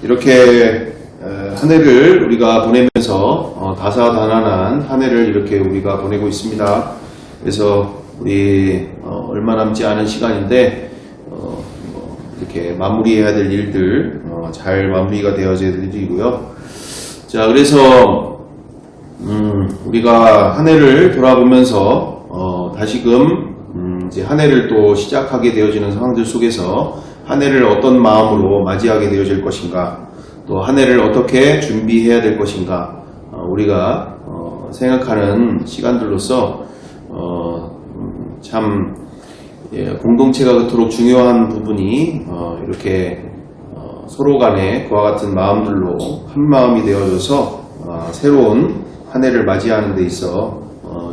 이렇게 한 해를 우리가 보내면서 다사다난한 한 해를 이렇게 우리가 보내고 있습니다. 그래서 우리 얼마 남지 않은 시간인데 이렇게 마무리해야 될 일들 잘 마무리가 되어져야 될 일이고요. 자, 그래서 우리가 한 해를 돌아보면서 다시금 이제 한 해를 또 시작하게 되어지는 상황들 속에서 한 해를 어떤 마음으로 맞이하게 되어질 것인가, 또 한 해를 어떻게 준비해야 될 것인가, 우리가 생각하는 시간들로서 참 공동체가 그토록 중요한 부분이 이렇게 서로 간에 그와 같은 마음들로 한 마음이 되어져서 새로운 한 해를 맞이하는 데 있어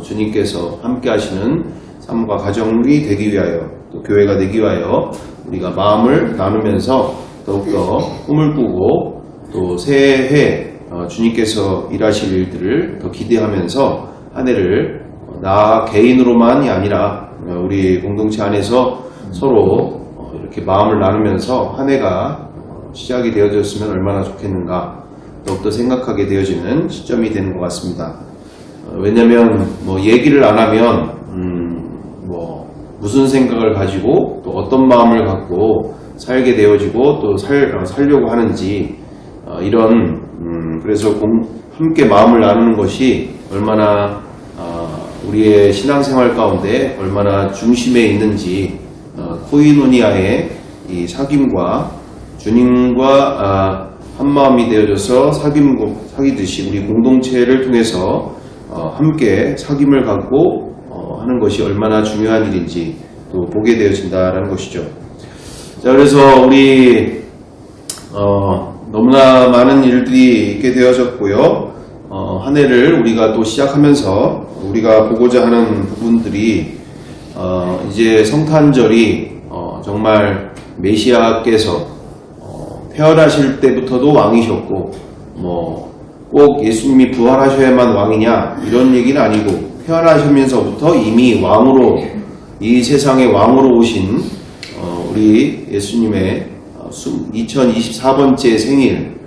주님께서 함께 하시는 삶과 가정이 되기 위하여, 또 교회가 되기 위하여 우리가 마음을 나누면서 더욱더 꿈을 꾸고 또 새해 주님께서 일하실 일들을 더 기대하면서 한 해를 나 개인으로만이 아니라 우리 공동체 안에서 서로 이렇게 마음을 나누면서 한 해가 시작이 되어졌으면 얼마나 좋겠는가 더욱더 생각하게 되어지는 시점이 되는 것 같습니다. 왜냐하면 얘기를 안 하면 무슨 생각을 가지고 또 어떤 마음을 갖고 살게 되어지고 또 살려고 하는지 그래서 함께 마음을 나누는 것이 얼마나 우리의 신앙생활 가운데 얼마나 중심에 있는지, 코이노니아의 이 사귐과 주님과 한마음이 되어져서 사귀듯이 우리 공동체를 통해서 함께 사귐을 갖고 하는 것이 얼마나 중요한 일인지 또 보게 되어진다라는 것이죠. 자, 그래서 우리 너무나 많은 일들이 있게 되어졌고요. 한 해를 우리가 또 시작하면서 우리가 보고자 하는 부분들이 이제 성탄절이 정말 메시아께서 태어나실 때부터도 왕이셨고 꼭 예수님이 부활하셔야만 왕이냐 이런 얘기는 아니고, 태어나시면서부터 이미 왕으로, 이 세상의 왕으로 오신 우리 예수님의 2024번째 생일,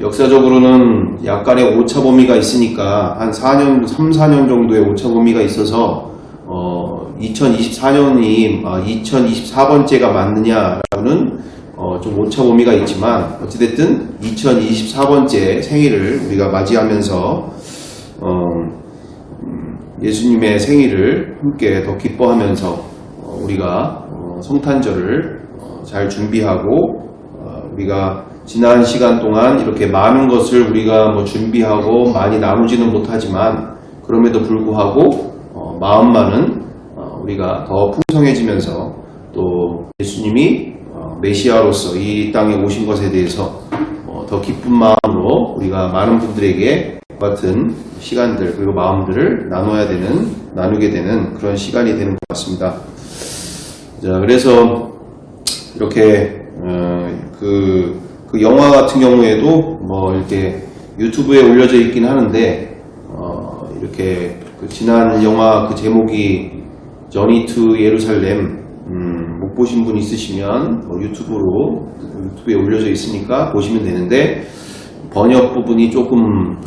역사적으로는 약간의 오차범위가 있으니까 한 3, 4년 정도의 오차범위가 있어서 2024년이 2024번째가 맞느냐라고는 좀 오차범위가 있지만, 어찌됐든 2024번째 생일을 우리가 맞이하면서 예수님의 생일을 함께 더 기뻐하면서 우리가 성탄절을 잘 준비하고, 우리가 지난 시간 동안 이렇게 많은 것을 우리가 준비하고 많이 나누지는 못하지만, 그럼에도 불구하고 마음만은 우리가 더 풍성해지면서 또 예수님이 메시아로서 이 땅에 오신 것에 대해서 더 기쁜 마음으로 우리가 많은 분들에게 같은 시간들 그리고 마음들을 나누게 되는 그런 시간이 되는 것 같습니다. 자, 그래서 이렇게 그 영화 같은 경우에도 이렇게 유튜브에 올려져 있긴 하는데, 이렇게 지난 영화 그 제목이 Journey to Jerusalem, 못 보신 분 있으시면 유튜브에 올려져 있으니까 보시면 되는데, 번역 부분이 조금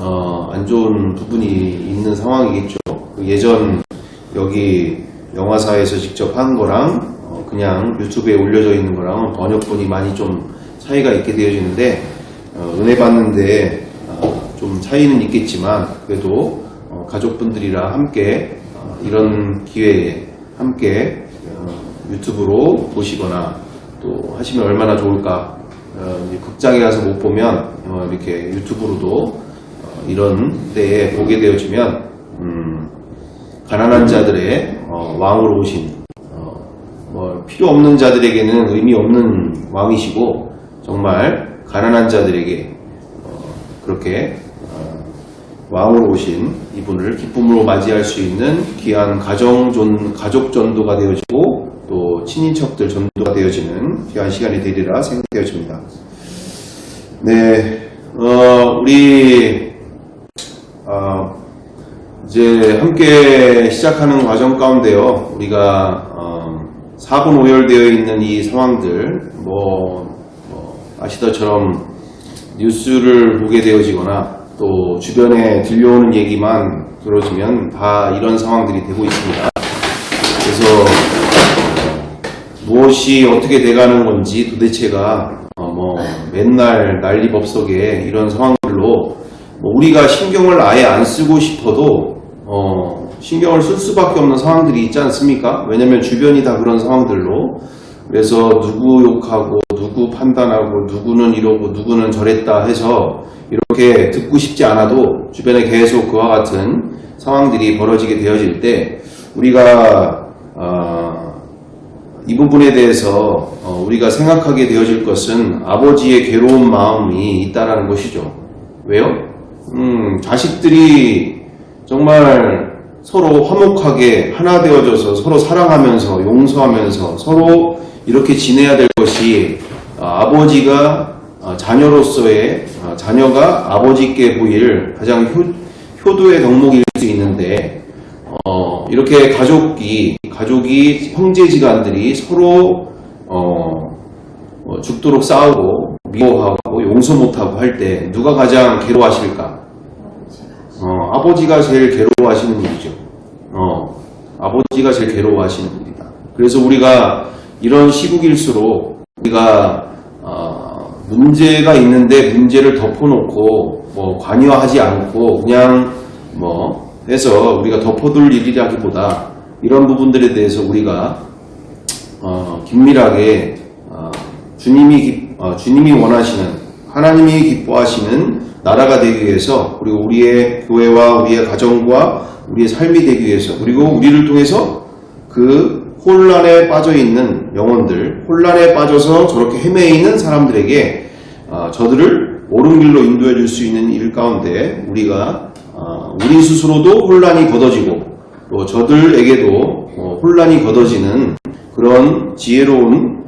안 좋은 부분이 있는 상황이겠죠. 예전 여기 영화사에서 직접 한 거랑 그냥 유튜브에 올려져 있는 거랑 번역본이 많이 좀 차이가 있게 되어지는데, 은혜 받는데 좀 차이는 있겠지만 그래도 가족분들이랑 함께 이런 기회에 함께 유튜브로 보시거나 또 하시면 얼마나 좋을까. 극장에 가서 못 보면 이렇게 유튜브로도 이런 때에 보게 되어지면 가난한 자들의 왕으로 오신, 필요 없는 자들에게는 의미 없는 왕이시고, 정말 가난한 자들에게 그렇게 왕으로 오신 이분을 기쁨으로 맞이할 수 있는 귀한 가족 전도가 되어지고 또 친인척들 전도가 되어지는 귀한 시간이 되리라 생각되어집니다. 네, 우리 이제 함께 시작하는 과정 가운데요, 우리가 사분오열되어 있는 이 상황들, 아시다처럼 뉴스를 보게 되어지거나 또 주변에 들려오는 얘기만 들어지면 다 이런 상황들이 되고 있습니다. 그래서 무엇이 어떻게 돼가는 건지 도대체가 맨날 난리법석에 이런 상황들로 우리가 신경을 아예 안 쓰고 싶어도 신경을 쓸 수밖에 없는 상황들이 있지 않습니까? 왜냐면 주변이 다 그런 상황들로. 그래서 누구 욕하고 누구 판단하고 누구는 이러고 누구는 저랬다 해서 이렇게 듣고 싶지 않아도 주변에 계속 그와 같은 상황들이 벌어지게 되어질 때 우리가 이 부분에 대해서 우리가 생각하게 되어질 것은 아버지의 괴로운 마음이 있다라는 것이죠. 왜요? 자식들이 정말 서로 화목하게 하나 되어져서 서로 사랑하면서 용서하면서 서로 이렇게 지내야 될 것이 아버지가 자녀로서의 자녀가 아버지께 보일 가장 효도의 덕목일 수 있는데 이렇게 가족이 형제지간들이 서로 죽도록 싸우고 미워하고 용서 못하고 할 때 누가 가장 괴로워하실까? 아버지가 제일 괴로워하시는 일이죠. 아버지가 제일 괴로워하시는 일이다. 그래서 우리가 이런 시국일수록 우리가 문제가 있는데 문제를 덮어놓고 관여하지 않고 그냥 해서 우리가 덮어둘 일이라기보다 이런 부분들에 대해서 우리가 긴밀하게 주님이 원하시는 하나님이 기뻐하시는 나라가 되기 위해서 그리고 우리의 교회와 우리의 가정과 우리의 삶이 되기 위해서 그리고 우리를 통해서 그 혼란에 빠져 있는 영혼들, 혼란에 빠져서 저렇게 헤매 있는 사람들에게 저들을 옳은 길로 인도해 줄 수 있는 일 가운데 우리가 우리 스스로도 혼란이 걷어지고 또 저들에게도 혼란이 걷어지는 그런 지혜로운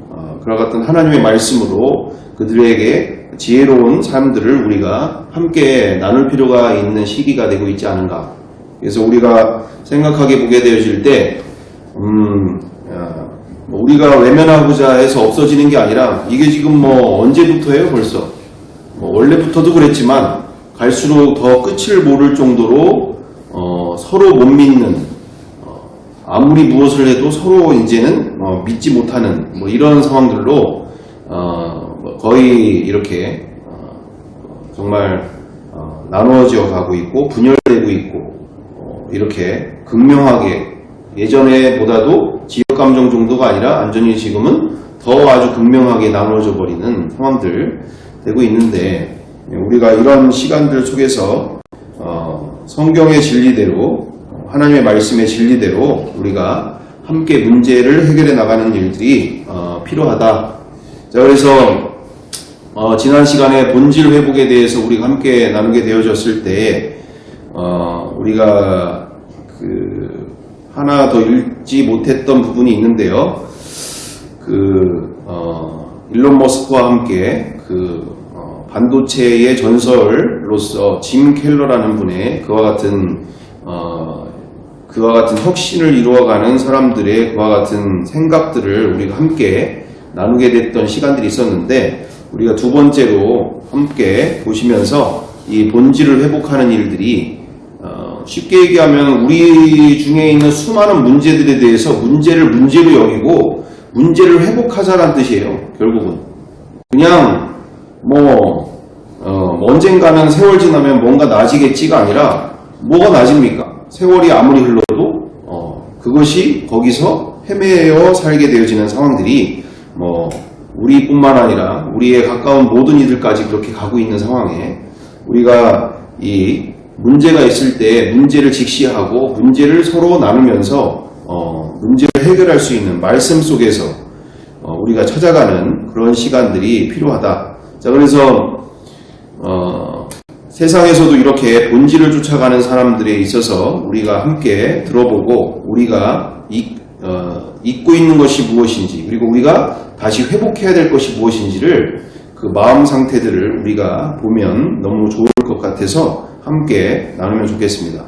그와 같은 하나님의 말씀으로 그들에게 지혜로운 삶들을 우리가 함께 나눌 필요가 있는 시기가 되고 있지 않은가. 그래서 우리가 생각하게 보게 되어질 때 우리가 외면하고자 해서 없어지는 게 아니라 이게 지금 언제부터예요 벌써 원래부터도 그랬지만 갈수록 더 끝을 모를 정도로 서로 못 믿는 아무리 무엇을 해도 서로 이제는 믿지 못하는 이런 상황들로 거의 이렇게 정말 나누어져 가고 있고 분열되고 있고 이렇게 극명하게 예전에보다도 지역감정 정도가 아니라 완전히 지금은 더 아주 극명하게 나누어져 버리는 상황들 되고 있는데 우리가 이런 시간들 속에서 성경의 진리대로 하나님의 말씀의 진리대로 우리가 함께 문제를 해결해 나가는 일들이 필요하다. 자, 그래서 지난 시간에 본질 회복에 대해서 우리가 함께 나누게 되어졌을 때 우리가 하나 더 읽지 못했던 부분이 있는데요. 일론 머스크와 함께 반도체의 전설로서 짐 켈러라는 분의 그와 같은 혁신을 이루어가는 사람들의 그와 같은 생각들을 우리가 함께 나누게 됐던 시간들이 있었는데 우리가 두 번째로 함께 보시면서 이 본질을 회복하는 일들이 쉽게 얘기하면 우리 중에 있는 수많은 문제들에 대해서 문제를 문제로 여기고 문제를 회복하자라는 뜻이에요. 결국은 그냥 언젠가는 세월 지나면 뭔가 나아지겠지가 아니라 뭐가 나아집니까? 세월이 아무리 흘러도 그것이 거기서 헤매어 살게 되어지는 상황들이 우리뿐만 아니라 우리의 가까운 모든 이들까지 그렇게 가고 있는 상황에 우리가 이 문제가 있을 때 문제를 직시하고 문제를 서로 나누면서 문제를 해결할 수 있는 말씀 속에서 우리가 찾아가는 그런 시간들이 필요하다. 자, 그래서 세상에서도 이렇게 본질을 쫓아가는 사람들에 있어서 우리가 함께 들어보고 우리가 잊고 있는 것이 무엇인지 그리고 우리가 다시 회복해야 될 것이 무엇인지를 그 마음 상태들을 우리가 보면 너무 좋을 것 같아서 함께 나누면 좋겠습니다.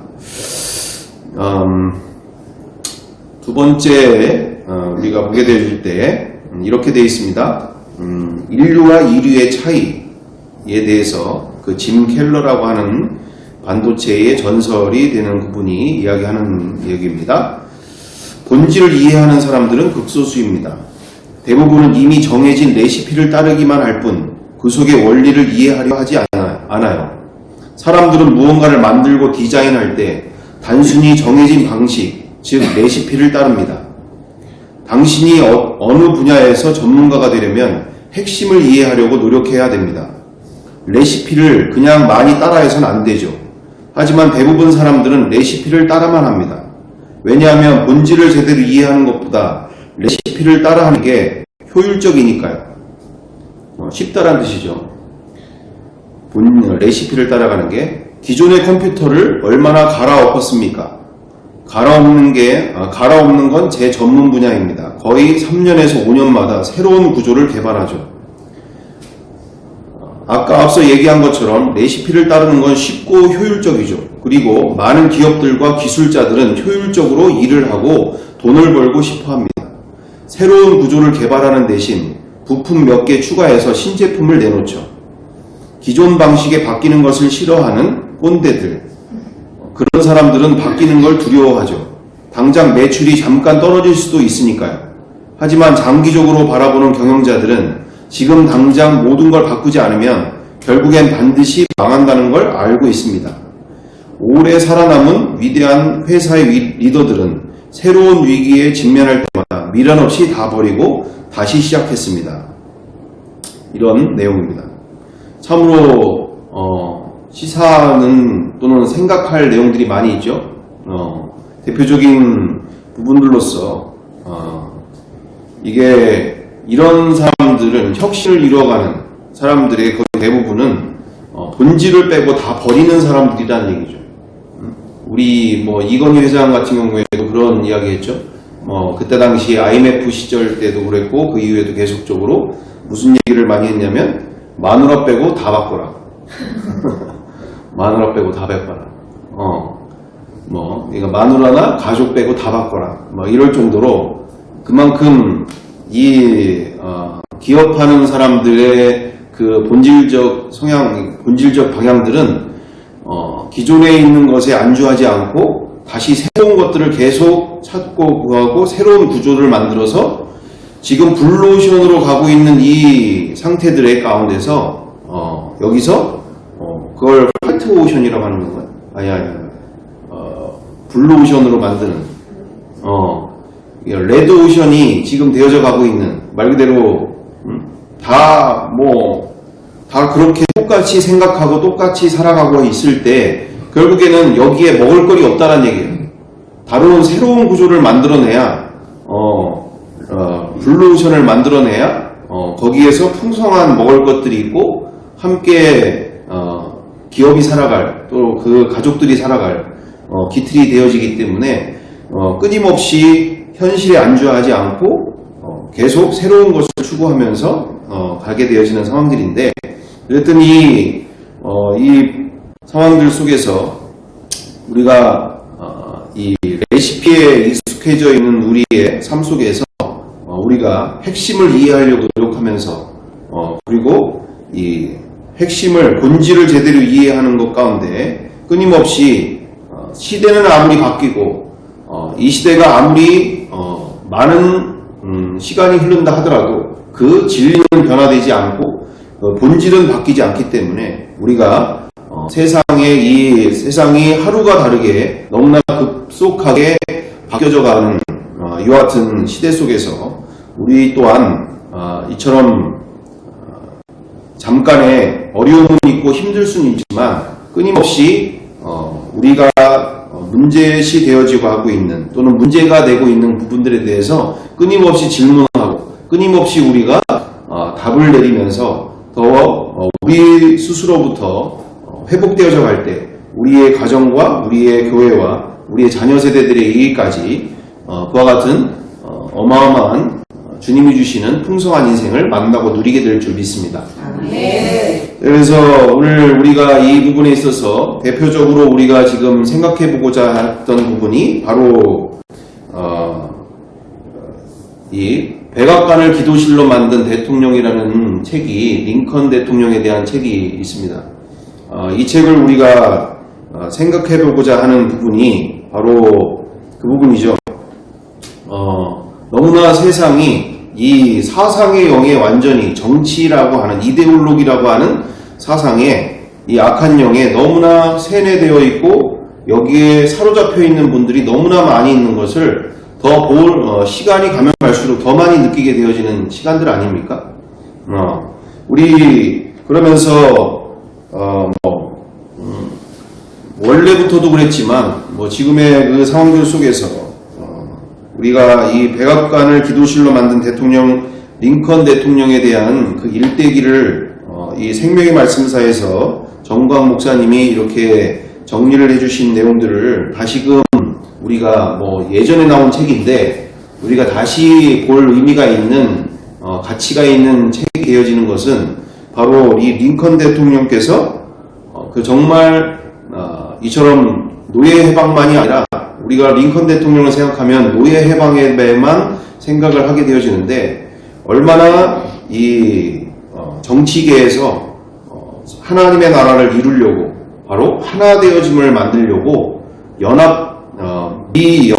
두 번째 우리가 보게 될 때 이렇게 되어 있습니다. 인류와 이류의 차이에 대해서 그 짐 켈러라고 하는 반도체의 전설이 되는 그분이 이야기하는 얘기입니다. 본질을 이해하는 사람들은 극소수입니다. 대부분은 이미 정해진 레시피를 따르기만 할 뿐 그 속의 원리를 이해하려 하지 않아요. 사람들은 무언가를 만들고 디자인할 때 단순히 정해진 방식, 즉 레시피를 따릅니다. 당신이 어느 분야에서 전문가가 되려면 핵심을 이해하려고 노력해야 됩니다. 레시피를 그냥 많이 따라해서는 안 되죠. 하지만 대부분 사람들은 레시피를 따라만 합니다. 왜냐하면 본질을 제대로 이해하는 것보다 레시피를 따라하는 게 효율적이니까요. 쉽다란 뜻이죠. 레시피를 따라가는 게 기존의 컴퓨터를 얼마나 갈아엎었습니까? 갈아엎는 건 제 전문 분야입니다. 거의 3년에서 5년마다 새로운 구조를 개발하죠. 아까 앞서 얘기한 것처럼 레시피를 따르는 건 쉽고 효율적이죠. 그리고 많은 기업들과 기술자들은 효율적으로 일을 하고 돈을 벌고 싶어 합니다. 새로운 구조를 개발하는 대신 부품 몇 개 추가해서 신제품을 내놓죠. 기존 방식에 바뀌는 것을 싫어하는 꼰대들, 그런 사람들은 바뀌는 걸 두려워하죠. 당장 매출이 잠깐 떨어질 수도 있으니까요. 하지만 장기적으로 바라보는 경영자들은 지금 당장 모든 걸 바꾸지 않으면 결국엔 반드시 망한다는 걸 알고 있습니다. 오래 살아남은 위대한 회사의 리더들은 새로운 위기에 직면할 때마다 미련 없이 다 버리고 다시 시작했습니다. 이런 내용입니다. 참으로 시사하는 또는 생각할 내용들이 많이 있죠. 대표적인 부분들로서 이게 이런 사람들은 혁신을 이루어가는 사람들의 거의 대부분은 본질을 빼고 다 버리는 사람들이라는 얘기죠. 우리 이건희 회장 같은 경우에도 그런 이야기 했죠. 그때 당시 IMF 시절 때도 그랬고 그 이후에도 계속적으로 무슨 얘기를 많이 했냐면 마누라 빼고 다 바꿔라. 마누라 빼고 다 바꿔라. 그러니까 마누라나 가족 빼고 다 바꿔라. 이럴 정도로 그만큼 이 기업하는 사람들의 그 본질적 성향, 본질적 방향들은 기존에 있는 것에 안주하지 않고 다시 새로운 것들을 계속 찾고 구하고 새로운 구조를 만들어서 지금 블루오션으로 가고 있는 이 상태들의 가운데서 여기서 그걸 화이트오션이라고 하는 건가요? 아니 블루오션으로 만드는 레드오션이 지금 되어져 가고 있는 말 그대로 다 그렇게 똑같이 생각하고 똑같이 살아가고 있을 때 결국에는 여기에 먹을 거리 없다는 얘기예요. 다른 새로운 구조를 만들어내야 블루오션을 만들어내야 거기에서 풍성한 먹을 것들이 있고 함께 기업이 살아갈 또 그 가족들이 살아갈 기틀이 되어지기 때문에 끊임없이 현실에 안주하지 않고 계속 새로운 것을 추구하면서 가게 되어지는 상황들인데 그랬더니 이 상황들 속에서 우리가 이 레시피에 익숙해져 있는 우리의 삶 속에서 우리가 핵심을 이해하려고 노력하면서 그리고 이 핵심을 본질을 제대로 이해하는 것 가운데 끊임없이 시대는 아무리 바뀌고 이 시대가 아무리 많은 시간이 흐른다 하더라도 그 진리는 변화되지 않고 본질은 바뀌지 않기 때문에 우리가 이 세상이 하루가 다르게 너무나 급속하게 바뀌어져 가는 이와 같은 시대 속에서 우리 또한 이처럼 잠깐의 어려움은 있고 힘들 수는 있지만 끊임없이 우리가 문제시 되어지고 하고 있는 또는 문제가 되고 있는 부분들에 대해서 끊임없이 질문하고 끊임없이 우리가 답을 내리면서 더 우리 스스로부터 회복되어져 갈 때 우리의 가정과 우리의 교회와 우리의 자녀 세대들의 이익까지 그와 같은 어마어마한 주님이 주시는 풍성한 인생을 만나고 누리게 될 줄 믿습니다. 네. 그래서 오늘 우리가 이 부분에 있어서 대표적으로 우리가 지금 생각해 보고자 했던 부분이 바로 이 백악관을 기도실로 만든 대통령이라는 책이 링컨 대통령에 대한 책이 있습니다. 이 책을 우리가 생각해보고자 하는 부분이 바로 그 부분이죠. 너무나 세상이 이 사상의 영에 완전히 정치라고 하는 이데올로기라고 하는 사상에 이 악한 영에 너무나 세뇌되어 있고 여기에 사로잡혀 있는 분들이 너무나 많이 있는 것을 더 시간이 가면 갈수록 더 많이 느끼게 되어지는 시간들 아닙니까? 우리 그러면서 원래부터도 그랬지만 지금의 그 상황들 속에서 우리가 이 백악관을 기도실로 만든 대통령 링컨 대통령에 대한 그 일대기를 이 생명의 말씀사에서 정광 목사님이 이렇게 정리를 해주신 내용들을 다시금 우리가 예전에 나온 책인데 우리가 다시 볼 의미가 있는 가치가 있는 책이 되어지는 것은 바로 이 링컨 대통령께서 그 정말 이처럼 노예 해방만이 아니라 우리가 링컨 대통령을 생각하면 노예 해방에만 생각을 하게 되어지는데 얼마나 이 정치계에서 하나님의 나라를 이루려고 바로 하나 되어짐을 만들려고 미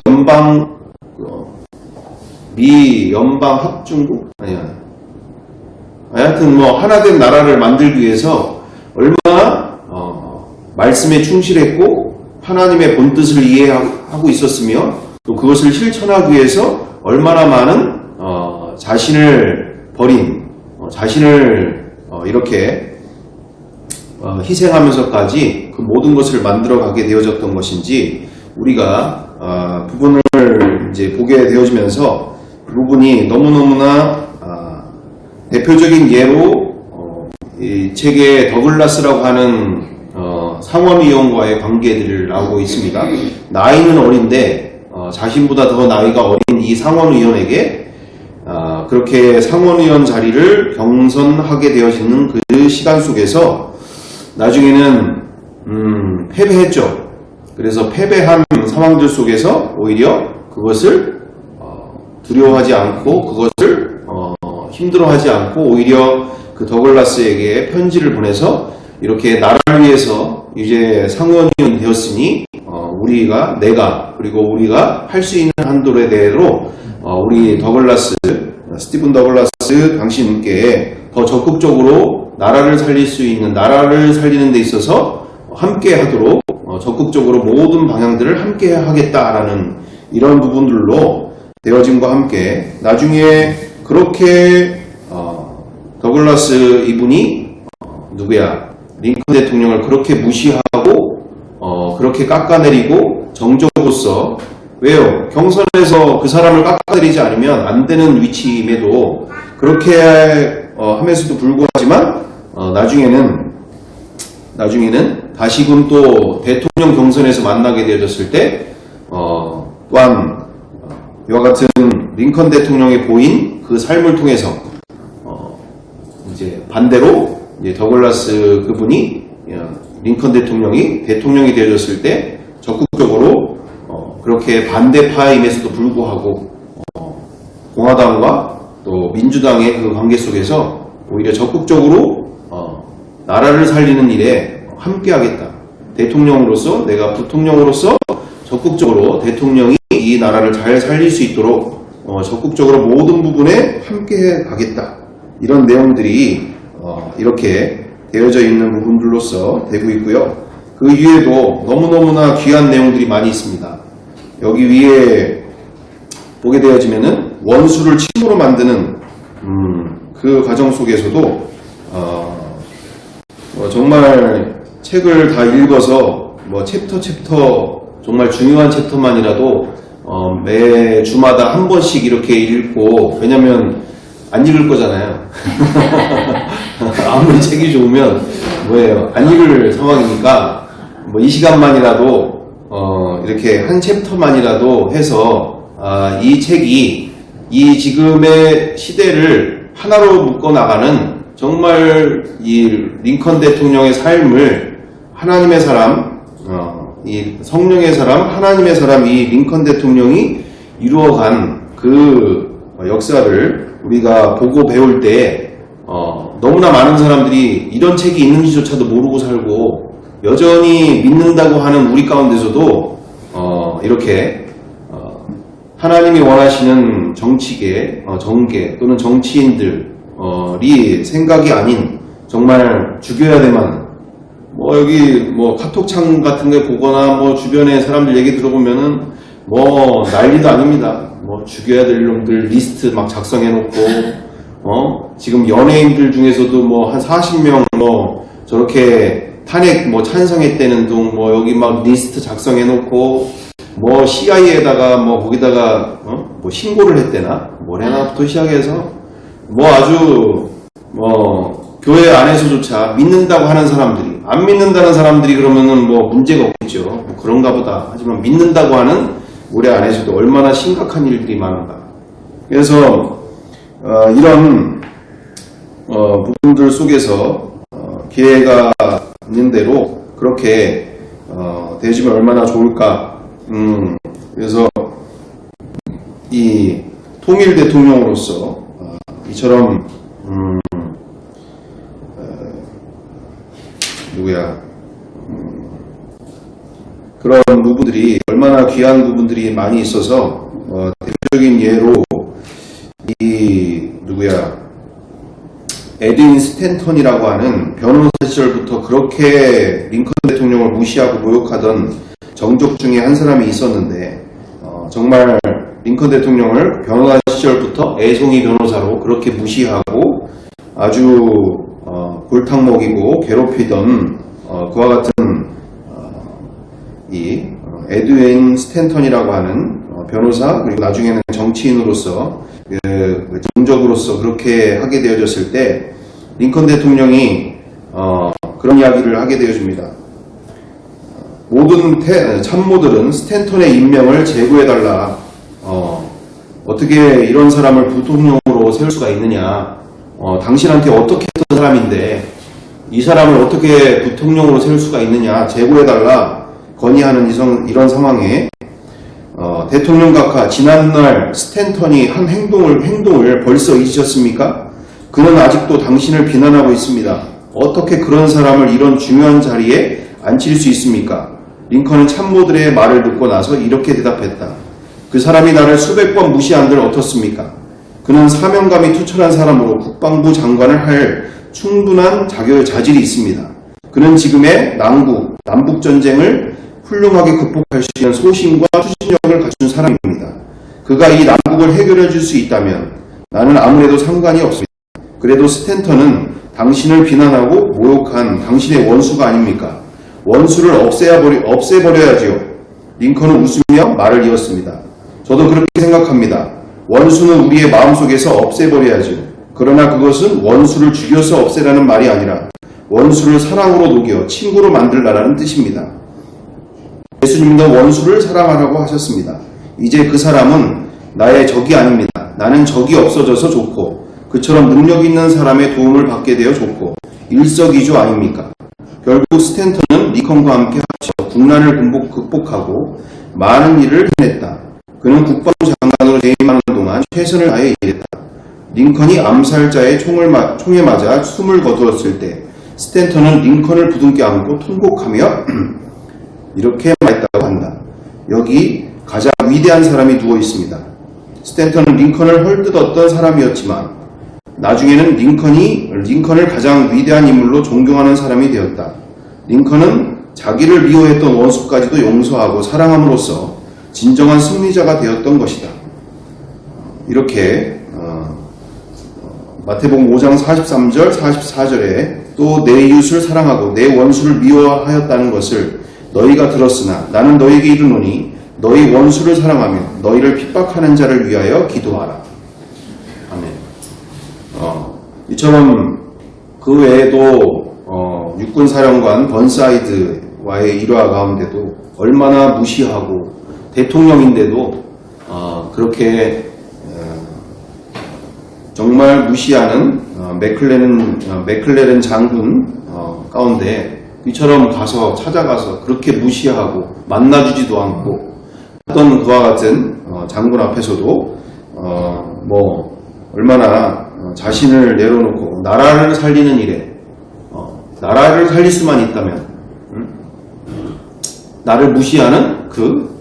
연방 합중국 하여튼 하나된 나라를 만들기 위해서 얼마나 말씀에 충실했고 하나님의 본뜻을 이해하고 있었으며 또 그것을 실천하기 위해서 얼마나 많은 자신을 버린 자신을 이렇게 희생하면서까지 그 모든 것을 만들어가게 되어졌던 것인지 우리가 부분을 이제 보게 되어지면서 그 부분이 너무너무나 대표적인 예로 이 책에 더글라스라고 하는 상원의원과의 관계들을 나오고 있습니다. 나이는 어린데 자신보다 더 나이가 어린 이 상원의원에게 그렇게 상원의원 자리를 경선하게 되어지는 그 시간 속에서 나중에는 패배했죠. 그래서 패배한 상황들 속에서 오히려 그것을 두려워하지 않고 그것을 힘들어하지 않고 오히려 그 더글라스에게 편지를 보내서 이렇게 나라를 위해서 이제 상원의원이 되었으니 그리고 우리가 할 수 있는 한도에 대로 우리 스티븐 더글라스 당신께 더 적극적으로 나라를 살릴 수 있는 나라를 살리는 데 있어서 함께 하도록 적극적으로 모든 방향들을 함께 하겠다라는 이런 부분들로 되어짐과 함께 나중에 그렇게 더글라스 이분이 링컨 대통령을 그렇게 무시하고 그렇게 깎아내리고 정적으로서 왜요? 경선에서 그 사람을 깎아내리지 않으면 안 되는 위치임에도 그렇게 함에서도 불구하지만 나중에는 다시금 또 대통령 경선에서 만나게 되어졌을 때 또한 이와 같은 링컨 대통령이 보인 그 삶을 통해서 이제 반대로 이제 더글라스 그분이 링컨 대통령이 되어졌을 때 적극적으로 그렇게 반대파임에서도 불구하고 공화당과 또 민주당의 그 관계 속에서 오히려 적극적으로 나라를 살리는 일에 함께하겠다. 대통령으로서 내가 부통령으로서 적극적으로 대통령이 이 나라를 잘 살릴 수 있도록 적극적으로 모든 부분에 함께해 가겠다. 이런 내용들이 이렇게 되어져 있는 부분들로서 되고 있고요. 그 위에도 너무너무나 귀한 내용들이 많이 있습니다. 여기 위에 보게 되어지면은 원수를 친구로 만드는 그 과정 속에서도 정말 책을 다 읽어서 챕터 정말 중요한 챕터만이라도 매 주마다 한 번씩 이렇게 읽고 왜냐면 안 읽을 거잖아요. 아무리 책이 좋으면 뭐예요? 안 읽을 상황이니까 이 시간만이라도 이렇게 한 챕터만이라도 해서 이 책이 이 지금의 시대를 하나로 묶어나가는 정말 이 링컨 대통령의 삶을 하나님의 사람, 이 성령의 사람, 하나님의 사람 이 링컨 대통령이 이루어간 그 역사를 우리가 보고 배울 때 너무나 많은 사람들이 이런 책이 있는지조차도 모르고 살고 여전히 믿는다고 하는 우리 가운데서도 이렇게 하나님이 원하시는 정치계, 정계 또는 정치인들이 생각이 아닌 정말 죽여야 될 만한 여기 카톡창 같은 데 보거나 주변에 사람들 얘기 들어보면은 난리도 아닙니다. 죽여야 될 놈들 리스트 막 작성해 놓고 지금 연예인들 중에서도 한 40명 저렇게 탄핵 찬성했다는 둥 여기 막 리스트 작성해 놓고 CIA에다가 거기다가 신고를 했대나 뭘 해나부터 시작해서 아주 교회 안에서조차 믿는다고 하는 사람들이 안 믿는다는 사람들이 그러면은 문제가 없겠죠. 그런가 보다. 하지만 믿는다고 하는 우리 안에서도 얼마나 심각한 일들이 많은가. 그래서 이런 부분들 속에서 기회가 있는 대로 그렇게 되어지면 얼마나 좋을까. 그래서 이 통일 대통령으로서 이처럼 그런 부분들이 얼마나 귀한 부분들이 많이 있어서 대표적인 예로 에드윈 스탠턴이라고 하는 변호사 시절부터 그렇게 링컨 대통령을 무시하고 모욕하던 정적 중에 한 사람이 있었는데 정말 링컨 대통령을 변호사 시절부터 애송이 변호사로 그렇게 무시하고 아주 골탕 먹이고 괴롭히던 그와 같은 이 에드윈 스탠턴이라고 하는 변호사 그리고 나중에는 정치인으로서 정적으로서 그렇게 하게 되어졌을 때 링컨 대통령이 그런 이야기를 하게 되어집니다. 모든 참모들은 스탠턴의 임명을 제고해달라. 어떻게 이런 사람을 부통령으로 세울 수가 있느냐. 당신한테 어떻게 했던 사람인데 이 사람을 어떻게 부통령으로 세울 수가 있느냐. 제고해달라. 건의하는 이런 상황에 대통령 각하 지난날 스탠턴이 한 행동을 벌써 잊으셨습니까? 그는 아직도 당신을 비난하고 있습니다. 어떻게 그런 사람을 이런 중요한 자리에 앉힐 수 있습니까? 링컨은 참모들의 말을 듣고 나서 이렇게 대답했다. 그 사람이 나를 수백 번 무시한들 어떻습니까? 그는 사명감이 투철한 사람으로 국방부 장관을 할 충분한 자질이 있습니다. 그는 지금의 남북전쟁을 훌륭하게 극복할 수 있는 소신과 추진력을 갖춘 사람입니다. 그가 이 남북을 해결해 줄 수 있다면 나는 아무래도 상관이 없습니다. 그래도 스탠턴은 당신을 비난하고 모욕한 당신의 원수가 아닙니까? 원수를 없애버려야지요. 링컨은 웃으며 말을 이었습니다. 저도 그렇게 생각합니다. 원수는 우리의 마음속에서 없애버려야지요. 그러나 그것은 원수를 죽여서 없애라는 말이 아니라 원수를 사랑으로 녹여 친구로 만들라라는 뜻입니다. 예수님도 원수를 사랑하라고 하셨습니다. 이제 그 사람은 나의 적이 아닙니다. 나는 적이 없어져서 좋고 그처럼 능력 있는 사람의 도움을 받게 되어 좋고 일석이조 아닙니까? 결국 스탠턴은 링컨과 함께 합쳐 국난을 극복하고 많은 일을 해냈다. 그는 국방부 장관으로 재임하는 동안 최선을 다해 일했다. 링컨이 암살자의 총에 맞아 숨을 거두었을 때 스탠턴은 링컨을 부둥켜 안고 통곡하며 이렇게 말했다고 한다. 여기 가장 위대한 사람이 누워 있습니다. 스탠턴은 링컨을 헐뜯었던 사람이었지만 나중에는 링컨을 가장 위대한 인물로 존경하는 사람이 되었다. 링컨은 자기를 미워했던 원수까지도 용서하고 사랑함으로써 진정한 승리자가 되었던 것이다. 이렇게 마태복음 5장 43절, 44절에 또 내 이웃을 사랑하고 내 원수를 미워하였다는 것을 너희가 들었으나 나는 너희에게 이르노니 너희 원수를 사랑하며 너희를 핍박하는 자를 위하여 기도하라. 아멘. 이처럼 그 외에도 육군사령관 번사이드와의 일화 가운데도 얼마나 무시하고 대통령인데도 그렇게 정말 무시하는 맥클레른 장군 가운데 이처럼 찾아가서 그렇게 무시하고 만나주지도 않고 어떤 그와 같은 장군 앞에서도 얼마나 자신을 내려놓고 나라를 살리는 일에 나라를 살릴 수만 있다면 나를 무시하는 그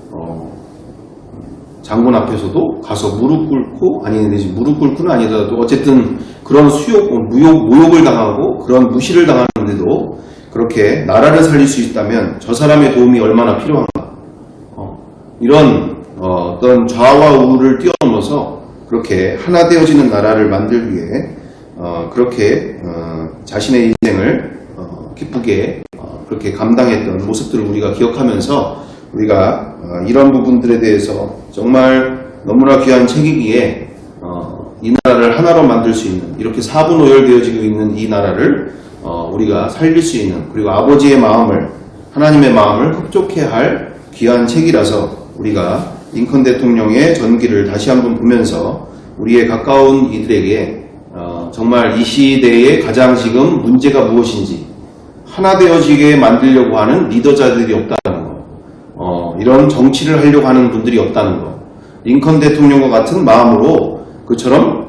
장군 앞에서도 가서 무릎 꿇고 무릎 꿇고는 아니더라도 어쨌든 그런 모욕을 당하고 그런 무시를 당하는데도 그렇게 나라를 살릴 수 있다면 저 사람의 도움이 얼마나 필요한가. 이런 어떤 좌와 우를 뛰어넘어서 그렇게 하나 되어지는 나라를 만들기 위해 그렇게 자신의 인생을 기쁘게 그렇게 감당했던 모습들을 우리가 기억하면서 우리가 이런 부분들에 대해서 정말 너무나 귀한 책이기에 이 나라를 하나로 만들 수 있는 이렇게 사분오열되어지고 있는 이 나라를 우리가 살릴 수 있는 그리고 아버지의 마음을 하나님의 마음을 흡족해 할 귀한 책이라서 우리가 링컨 대통령의 전기를 다시 한번 보면서 우리의 가까운 이들에게 정말 이 시대에 가장 지금 문제가 무엇인지 하나 되어지게 만들려고 하는 리더자들이 없다는 거, 이런 정치를 하려고 하는 분들이 없다는 거, 링컨 대통령과 같은 마음으로 그처럼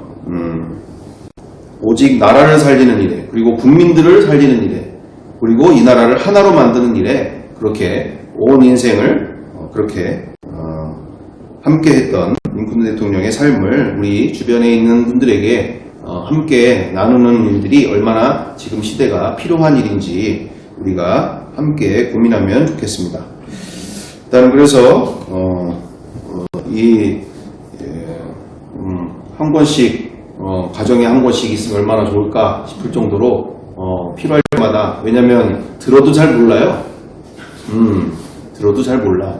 오직 나라를 살리는 일에 그리고 국민들을 살리는 일에 그리고 이 나라를 하나로 만드는 일에 그렇게 온 인생을 그렇게 함께 했던 링컨 대통령의 삶을 우리 주변에 있는 분들에게 함께 나누는 일들이 얼마나 지금 시대가 필요한 일인지 우리가 함께 고민하면 좋겠습니다. 일단 그래서 한 권씩 가정에 한 권씩 있으면 얼마나 좋을까 싶을 정도로 필요할 때마다 왜냐면 들어도 잘 몰라요. 들어도 잘 몰라.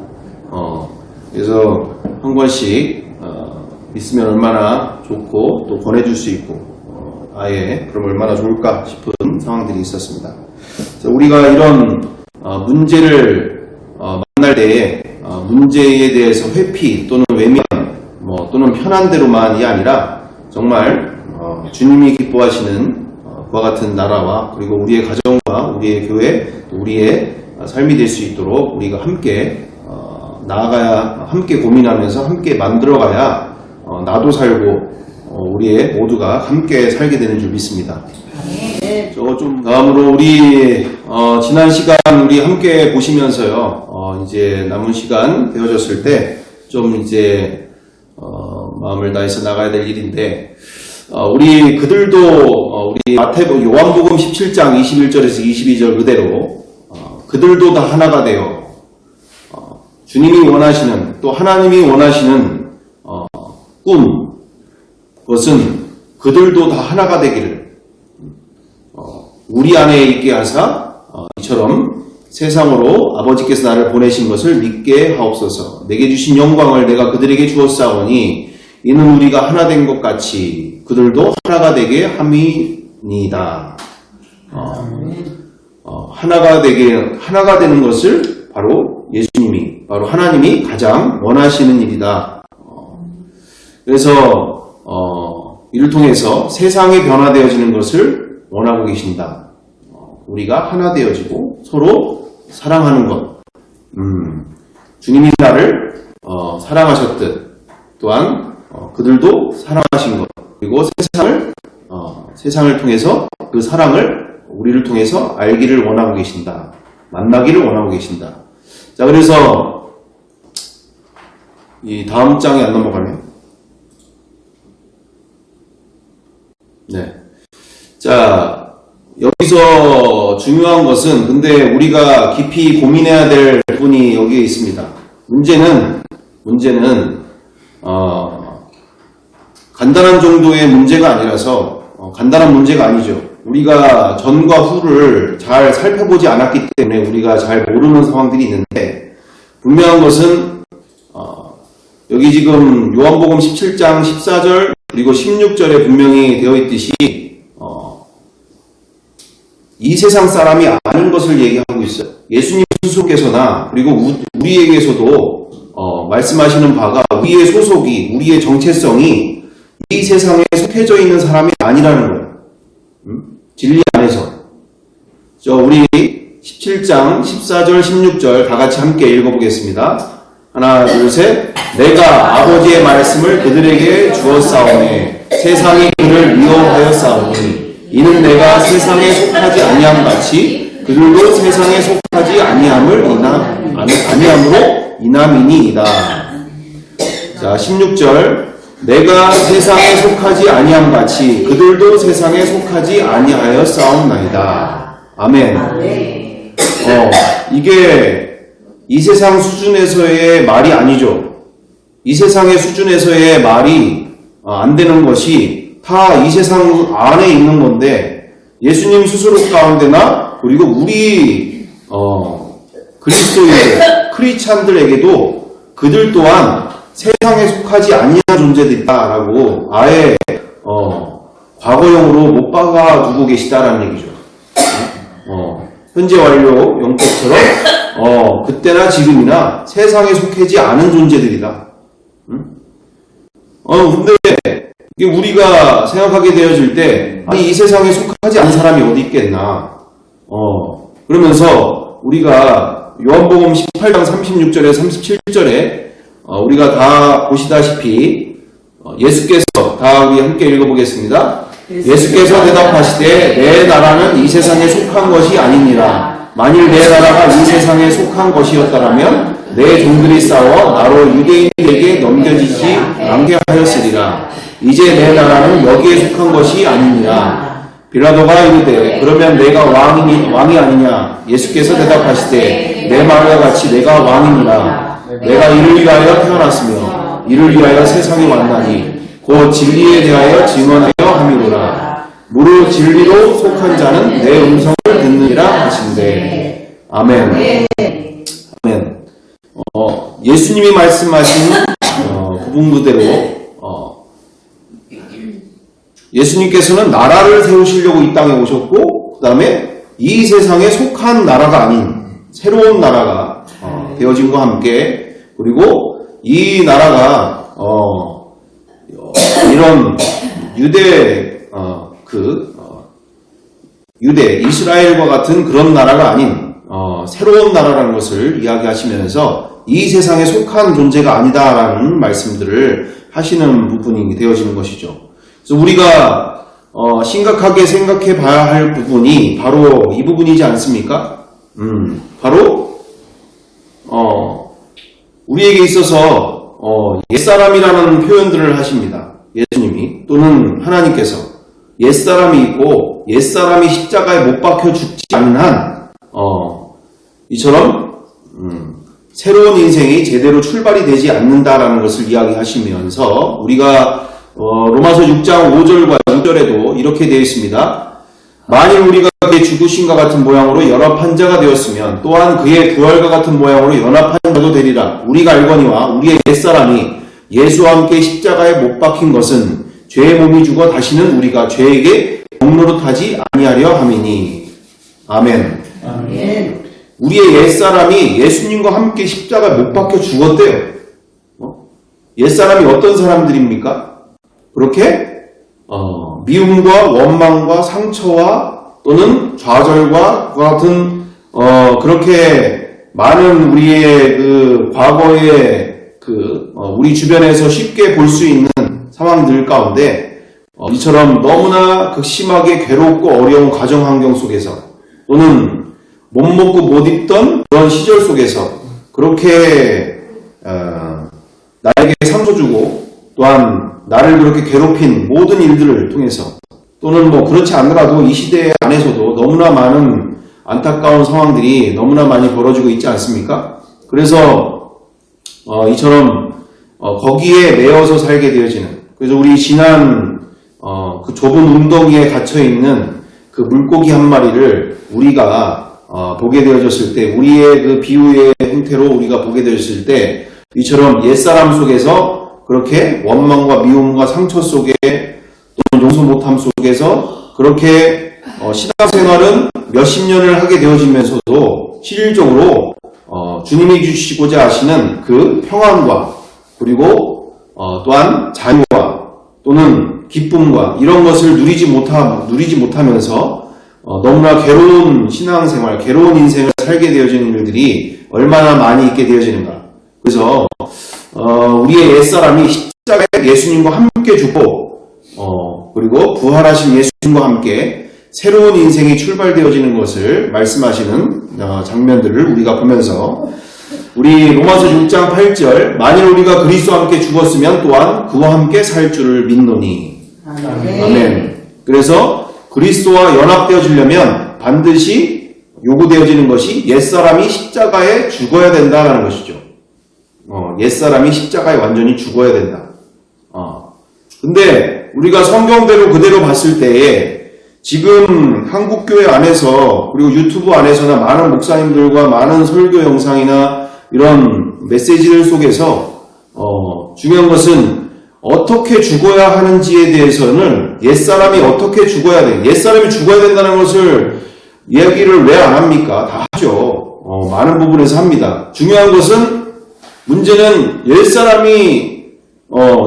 그래서 한 권씩 있으면 얼마나 좋고 또 권해줄 수 있고 아예 그럼 얼마나 좋을까 싶은 상황들이 있었습니다. 우리가 이런 문제를 만날 때에 문제에 대해서 회피 또는 외면 또는 편한 대로만이 아니라 정말 주님이 기뻐하시는 그와 같은 나라와 그리고 우리의 가정과 우리의 교회 또 우리의 삶이 될 수 있도록 우리가 함께 나아가야 함께 고민하면서 함께 만들어가야 나도 살고 우리의 모두가 함께 살게 되는 줄 믿습니다. 다음으로 우리 지난 시간 우리 함께 보시면서요 이제 남은 시간 되어졌을 때 좀 이제 마음을 다해서 나가야 될 일인데 우리 그들도 우리 요한복음 17장 21절에서 22절 그대로 그들도 다 하나가 되어 주님이 원하시는 또 하나님이 원하시는 꿈 그것은 그들도 다 하나가 되기를 우리 안에 있게 하사 이처럼 세상으로 아버지께서 나를 보내신 것을 믿게 하옵소서. 내게 주신 영광을 내가 그들에게 주었사오니 이는 우리가 하나 된 것 같이 그들도 하나가 되게 함이니이다. 하나가 되는 것을 바로 예수님이 바로 하나님이 가장 원하시는 일이다. 그래서 이를 통해서 세상이 변화되어지는 것을 원하고 계신다. 우리가 하나 되어지고 서로 사랑하는 것. 주님이 나를 사랑하셨듯 또한 그들도 사랑하신 것. 그리고 세상을 통해서 그 사랑을 우리를 통해서 알기를 원하고 계신다. 만나기를 원하고 계신다. 자, 그래서 이 다음 장에 안 넘어가네요. 네. 자, 여기서 중요한 것은 근데 우리가 깊이 고민해야 될 부분이 여기에 있습니다. 문제는 간단한 정도의 문제가 아니라서 간단한 문제가 아니죠. 우리가 전과 후를 잘 살펴보지 않았기 때문에 우리가 잘 모르는 상황들이 있는데 분명한 것은 여기 지금 요한복음 17장 14절 그리고 16절에 분명히 되어 있듯이 이 세상 사람이 아는 것을 얘기하고 있어요. 예수님 스스로께서나 그리고 우리에게서도 말씀하시는 바가 우리의 소속이 우리의 정체성이 이 세상에 속해져 있는 사람이 아니라는 거예요. 진리 안에서. 우리 17장 14절 16절 다 같이 함께 읽어보겠습니다. 하나 둘 셋. 내가 아버지의 말씀을 그들에게 주었사오니 세상이 그를 미워하였사오니 이는 내가 세상에 속하지 아니함 같이 그들도 세상에 속하지 아니함으로 인함이니이다. 자, 16절. 내가 세상에 속하지 아니함 같이 그들도 세상에 속하지 아니하였사옵나이다. 아멘. 이게 이 세상 수준에서의 말이 아니죠. 이 세상의 수준에서의 말이 안 되는 것이 다 이 세상 안에 있는 건데, 예수님 스스로 가운데나 그리고 우리 그리스도인들, 크리스찬들에게도 그들 또한 세상에 속하지 아니한 존재들이다라고 아예 과거형으로 못 박아두고 계시다라는 얘기죠. 현재 완료 용법처럼 그때나 지금이나 세상에 속하지 않은 존재들이다. 근데 이게 우리가 생각하게 되어질 때, 아니 이 세상에 속하지 않은 사람이 어디 있겠나? 그러면서 우리가 요한복음 18장 36절에 37절에 우리가 다 보시다시피 예수께서, 다 우리 함께 읽어보겠습니다. 예수께서 대답하시되 내 나라는 이 세상에 속한 것이 아니니라. 만일 내 나라가 이 세상에 속한 것이었다라면 내 종들이 싸워 나로 유대인에게 넘겨지지 않게 하였으리라. 이제 내 나라는 여기에 속한 것이 아니니라. 빌라도가 이르되 그러면 내가 왕이 아니냐? 예수께서 대답하시되 내 말과 같이 내가 왕이니라. 내가 이를 위하여 태어났으며 이를 위하여 세상에 왔나니 곧 진리에 대하여 증언하여 함이로라. 무릇 진리로 속한 자는 내 음성을 듣느니라 하신대. 아멘. 아멘. 예수님이 말씀하신 부분대로 예수님께서는 나라를 세우시려고 이 땅에 오셨고, 그 다음에 이 세상에 속한 나라가 아닌 새로운 나라가 되어짐과 함께, 그리고 이 나라가 이런 유대 이스라엘과 같은 그런 나라가 아닌 새로운 나라라는 것을 이야기하시면서 이 세상에 속한 존재가 아니다라는 말씀들을 하시는 부분이 되어지는 것이죠. 그래서 우리가 심각하게 생각해 봐야 할 부분이 바로 이 부분이지 않습니까? 바로 우리에게 있어서 옛사람이라는 표현들을 하십니다. 예수님이 또는 하나님께서 옛사람이 있고 옛사람이 십자가에 못 박혀 죽지 않는 한 이처럼 새로운 인생이 제대로 출발이 되지 않는다라는 것을 이야기하시면서 우리가 로마서 6장 5절과 6절에도 이렇게 되어 있습니다. 만일 우리가 그의 죽으심과 같은 모양으로 연합한 자가 되었으면 또한 그의 부활과 같은 모양으로 연합한 자도 되리라. 우리가 알거니와 우리의 옛사람이 예수와 함께 십자가에 못 박힌 것은 죄의 몸이 죽어 다시는 우리가 죄에게 영노릇하지 아니하려 함이니. 아멘. 아멘. 우리의 옛사람이 예수님과 함께 십자가에 못 박혀 죽었대요. 옛사람이 어떤 사람들입니까? 그렇게 미움과 원망과 상처와 또는 좌절과 같은 그렇게 많은 우리의 그 과거의 우리 주변에서 쉽게 볼 수 있는 상황들 가운데 이처럼 너무나 극심하게 괴롭고 어려운 가정 환경 속에서 또는 못 먹고 못 입던 그런 시절 속에서 그렇게 나에게 상처 주고 또한 나를 그렇게 괴롭힌 모든 일들을 통해서 또는 그렇지 않더라도 이 시대 안에서도 너무나 많은 안타까운 상황들이 너무나 많이 벌어지고 있지 않습니까? 그래서 이처럼 거기에 매여서 살게 되어지는, 그래서 우리 지난 그 좁은 웅덩이에 갇혀있는 그 물고기 한 마리를 우리가 보게 되어졌을 때, 우리의 그 비유의 형태로 우리가 보게 되었을 때 이처럼 옛사람 속에서 그렇게 원망과 미움과 상처 속에 또는 용서 못함 속에서 그렇게 신앙생활은 몇십 년을 하게 되어지면서도 실질적으로 주님이 주시고자 하시는 그 평안과 그리고 또한 자유와 또는 기쁨과 이런 것을 누리지 못하면서 너무나 괴로운 신앙생활, 괴로운 인생을 살게 되어지는 일들이 얼마나 많이 있게 되어지는가. 그래서 우리의 옛사람이 십자가에 예수님과 함께 죽고 그리고 부활하신 예수님과 함께 새로운 인생이 출발되어지는 것을 말씀하시는 장면들을 우리가 보면서 우리 로마서 6장 8절 만일 우리가 그리스도와 함께 죽었으면 또한 그와 함께 살 줄을 믿노니 아멘. 그래서 그리스도와 연합되어지려면 반드시 요구되어지는 것이 옛사람이 십자가에 죽어야 된다는 것이죠. 옛사람이 십자가에 완전히 죽어야 된다. 근데 우리가 성경대로 그대로 봤을 때에 지금 한국교회 안에서 그리고 유튜브 안에서나 많은 목사님들과 많은 설교 영상이나 이런 메시지들 속에서 중요한 것은 어떻게 죽어야 하는지에 대해서는 옛사람이 어떻게 죽어야 돼. 옛사람이 죽어야 된다는 것을 이야기를 왜 안 합니까? 다 하죠. 많은 부분에서 합니다. 중요한 것은 문제는 옛사람이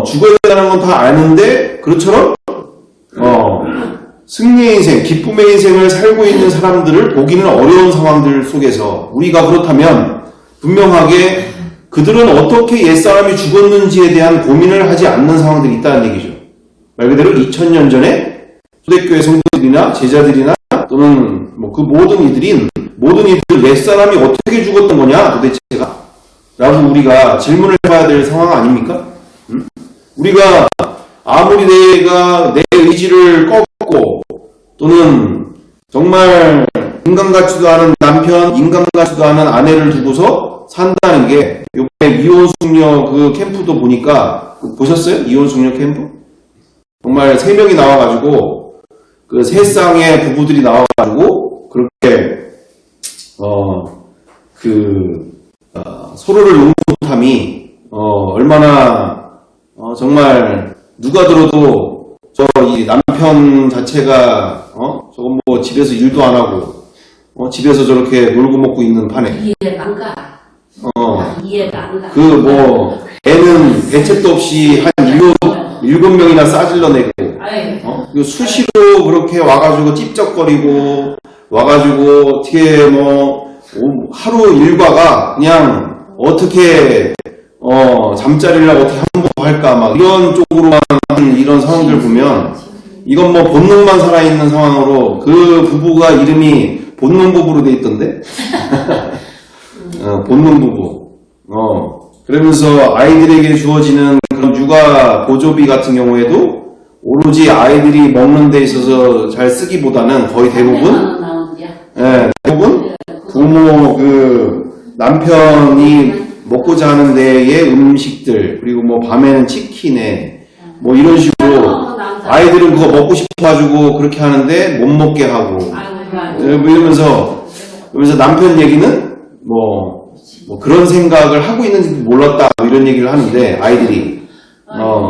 죽어야 된다는 건 다 아는데 그렇처럼 승리의 인생, 기쁨의 인생을 살고 있는 사람들을 보기는 어려운 상황들 속에서 우리가 그렇다면 분명하게 그들은 어떻게 옛사람이 죽었는지에 대한 고민을 하지 않는 상황들이 있다는 얘기죠. 말 그대로 2000년 전에 초대교회 성도들이나 제자들이나 또는 그 모든 이들 옛사람이 어떻게 죽었던 거냐 도대체가 라고 우리가 질문을 해봐야 될 상황 아닙니까? 우리가 아무리 내가 내 의지를 꺾고 또는 정말 인간 같지도 않은 남편, 인간 같지도 않은 아내를 두고서 산다는 게 이번에 이혼숙녀 그 캠프도 보니까 보셨어요? 이혼숙녀 캠프? 정말 3명이 나와가지고 그 3쌍의 부부들이 나와가지고 그렇게 서로를 용서 못함이 얼마나 정말 누가 들어도 이 남편 자체가 저건 뭐 집에서 일도 안 하고 집에서 저렇게 놀고 먹고 있는 판에 이해가 안 가. 이해가 안 가. 애는 대책도 없이 한 7명이나 싸질러내고 수시로 그렇게 와가지고 찝쩍거리고 와가지고 어떻게 하루 일과가 그냥 어떻게 잠자리를 어떻게 한번 할까 막 이런 쪽으로만 이런 상황들 보면 이건 뭐 본능만 살아있는 상황으로 그 부부가 이름이 본능 부부로 돼 있던데 본능 부부 그러면서 아이들에게 주어지는 그런 육아 보조비 같은 경우에도 오로지 아이들이 먹는 데 있어서 잘 쓰기보다는 거의 대부분 부모 남편이 먹고자 하는 데의 음식들 그리고 밤에는 치킨에 이런 식으로 아이들은 그거 먹고 싶어가지고 그렇게 하는데 못 먹게 하고 이러면서 남편 얘기는 그런 생각을 하고 있는지 몰랐다 이런 얘기를 하는데 아이들이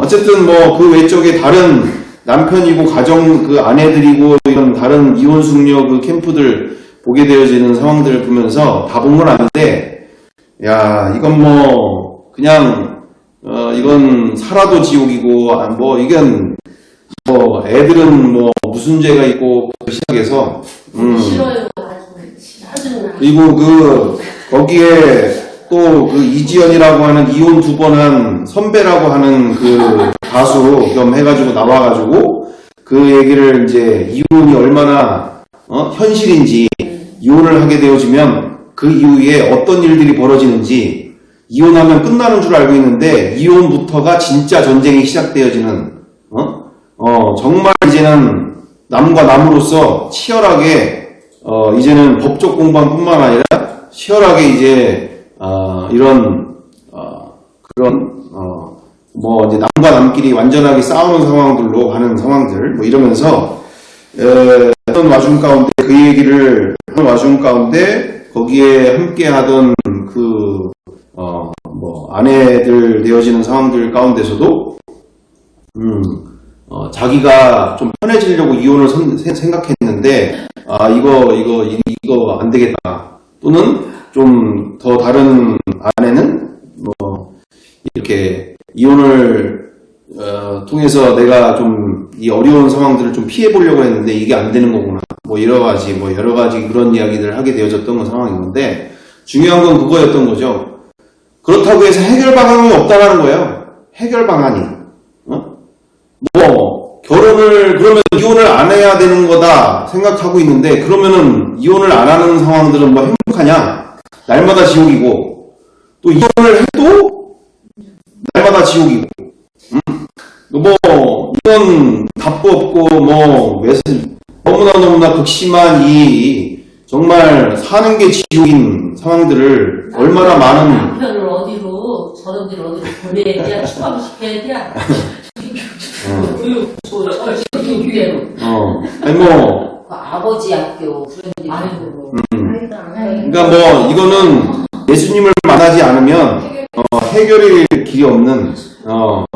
어쨌든 그 외적에 다른 남편이고 가정 아내들이고 이런 다른 이혼숙녀 캠프들 보게 되어지는 상황들을 보면서 다 본 건 아닌데 야 이건 그냥 이건 살아도 지옥이고 이건 애들은 무슨 죄가 있고 시작해서 그리고 거기에 또 이지연이라고 하는 이혼 2번 한 선배라고 하는 가수 겸 해가지고 나와가지고 그 얘기를 이제 이혼이 얼마나 현실인지 이혼을 하게 되어지면 그 이후에 어떤 일들이 벌어지는지 이혼하면 끝나는 줄 알고 있는데 이혼부터가 진짜 전쟁이 시작되어지는 정말 이제는 남과 남으로서 치열하게 이제는 법적 공방뿐만 아니라 치열하게 이제 이런 이제 남과 남끼리 완전하게 싸우는 상황들로 가는 상황들 이러면서 어떤 와중 가운데 그 얘기를 하는 와중 가운데 거기에 함께 하던 아내들 되어지는 상황들 가운데서도 자기가 좀 편해지려고 이혼을 생각했는데 이거 안 되겠다 또는 좀 더 다른 아내는 이렇게 이혼을 통해서 내가 좀 이 어려운 상황들을 좀 피해 보려고 했는데 이게 안 되는 거구나 여러 가지 그런 이야기들을 하게 되어졌던 상황인 건데 중요한 건 그거였던 거죠. 그렇다고 해서 해결 방안이 없다라는 거예요. 해결 방안이 결혼을 그러면 이혼을 안 해야 되는 거다 생각하고 있는데, 그러면은 이혼을 안 하는 상황들은 뭐 행복하냐? 날마다 지옥이고, 또 이혼을 해도 날마다 지옥이고, 뭐 이건 답도 없고 뭐 너무나 극심한 이 정말 사는 게 지옥인 상황들을 얼마나 많은 남편을 어디로 저런들 어디로 보내야 돼? 추방시켜야 돼? 교육대로. 아니 뭐 아버지 학교 그런 데 아니고. 그러니까 뭐 이거는 예수님을 만나지 않으면 해결의 길이 없는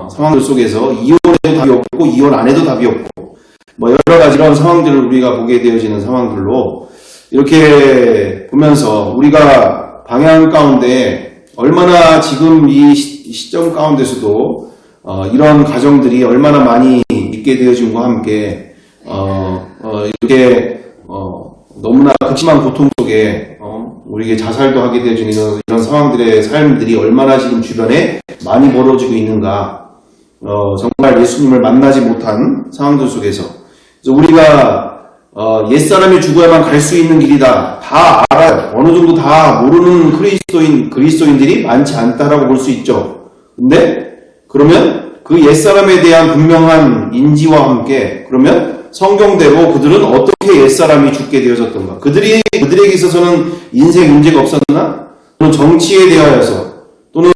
상황들 속에서 이혼해도 답이 없고 이혼 안 해도 답이 없고 뭐 여러 가지 이런 상황들을 우리가 보게 되어지는 상황들로 이렇게 보면서 우리가 방향 가운데 얼마나 지금 이 시점 가운데서도 이런 가정들이 얼마나 많이 있게 되어짐과 함께 이렇게 너무나 극심한 고통 속에 우리에게 자살도 하게 되어지는 이런 상황들의 삶들이 얼마나 지금 주변에 많이 벌어지고 있는가. 정말 예수님을 만나지 못한 상황들 속에서 그래서 우리가 옛사람이 죽어야만 갈 수 있는 길이다. 다 알아요. 어느 정도 다 모르는 그리스도인들이 많지 않다라고 볼 수 있죠. 근데 그러면 그 옛사람에 대한 분명한 인지와 함께 그러면 성경대로 그들은 어떻게 옛사람이 죽게 되어졌던가. 그들에게 있어서는 인생 문제가 없었나? 또는 정치에 대하여서 또는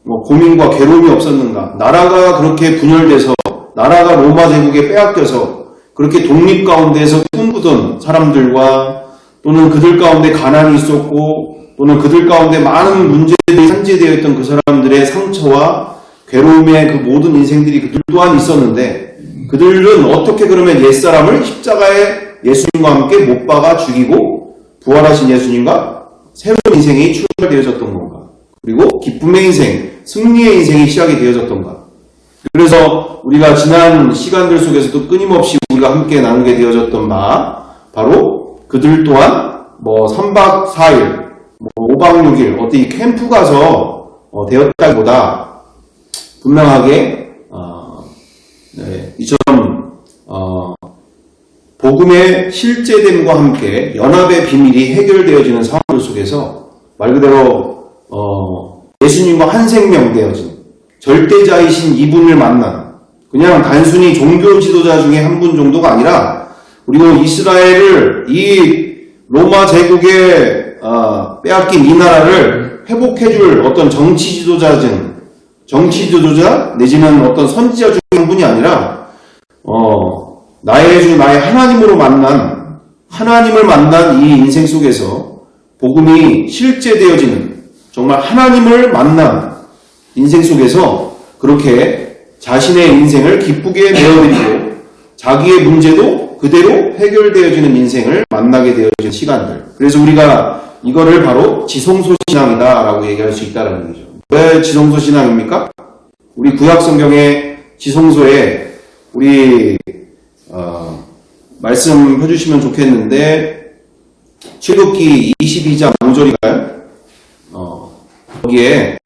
뭐 고민과 괴로움이 없었는가? 나라가 그렇게 분열돼서 나라가 로마 제국에 빼앗겨서 그렇게 독립 가운데에서 꿈꾸던 사람들과 또는 그들 가운데 가난이 있었고 또는 그들 가운데 많은 문제들이 산재되어 있던 그 사람들의 상처와 괴로움의 그 모든 인생들이 그들 또한 있었는데 그들은 어떻게 그러면 옛사람을 십자가에 예수님과 함께 못 박아 죽이고 부활하신 예수님과 새로운 인생이 출발되어졌던 건가? 그리고 기쁨의 인생, 승리의 인생이 시작이 되어졌던가? 그래서 우리가 지난 시간들 속에서도 끊임없이 우리가 함께 나누게 되어졌던 바로 그들 또한 뭐 3박 4일, 뭐 5박 6일 어디 캠프 가서 되었다기보다 분명하게 이처럼 복음의 실제됨과 함께 연합의 비밀이 해결되어지는 상황들 속에서 말 그대로 예수님과 한 생명 되어진 절대자이신 이분을 만난 그냥 단순히 종교 지도자 중에 한 분 정도가 아니라 그리고 이스라엘을 이 로마 제국에 빼앗긴 이 나라를 회복해줄 어떤 정치 지도자 내지는 어떤 선지자 중에 한 분이 아니라 나의 주 나의 하나님을 만난 이 인생 속에서 복음이 실제되어지는 정말 하나님을 만난 인생 속에서 그렇게 자신의 인생을 기쁘게 내어드리고 자기의 문제도 그대로 해결되어지는 인생을 만나게 되어지는 시간들. 그래서 우리가 이거를 바로 지성소신앙이다라고 얘기할 수 있다는 얘기죠. 왜 지성소신앙입니까? 우리 구약성경의 지성소에 우리 말씀해 주시면 좋겠는데 출애굽기 22장 5절인가요? 거기에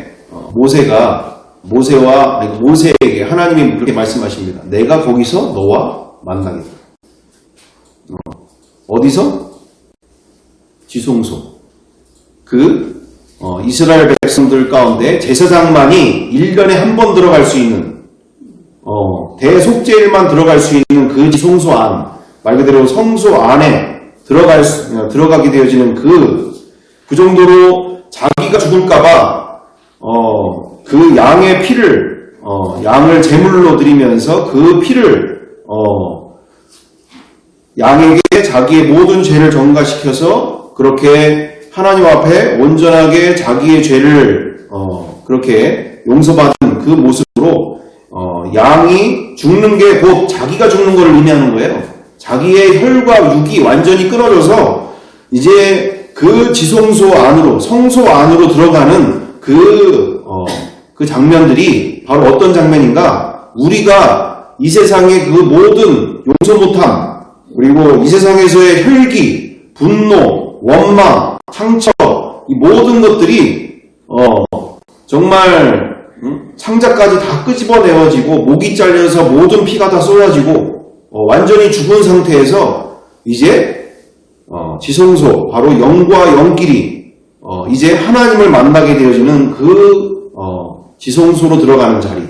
모세에게 하나님이 그렇게 말씀하십니다. 내가 거기서 너와 만나겠다. 어디서? 지성소. 이스라엘 백성들 가운데 제사장만이 1년에 한 번 들어갈 수 있는 대속죄일만 들어갈 수 있는 그 지성소 안, 말 그대로 성소 안에 들어가게 되어지는 그 정도로 자기가 죽을까봐 그 양의 피를 양을 제물로 드리면서 그 피를 양에게 자기의 모든 죄를 전가시켜서 그렇게 하나님 앞에 온전하게 자기의 죄를 그렇게 용서받은 그 모습으로 양이 죽는 게 곧 자기가 죽는 걸 의미하는 거예요. 자기의 혈과 육이 완전히 끊어져서 이제 그 지성소 안으로 성소 안으로 들어가는 그 장면들이 바로 어떤 장면인가? 우리가 이 세상의 그 모든 용서 못함 그리고 이 세상에서의 혈기, 분노, 원망, 상처 이 모든 것들이 정말 창자까지 다 끄집어내어지고 목이 잘려서 모든 피가 다 쏟아지고 완전히 죽은 상태에서 이제 지성소 바로 영과 영끼리 이제 하나님을 만나게 되어지는 그 지성소로 들어가는 자리,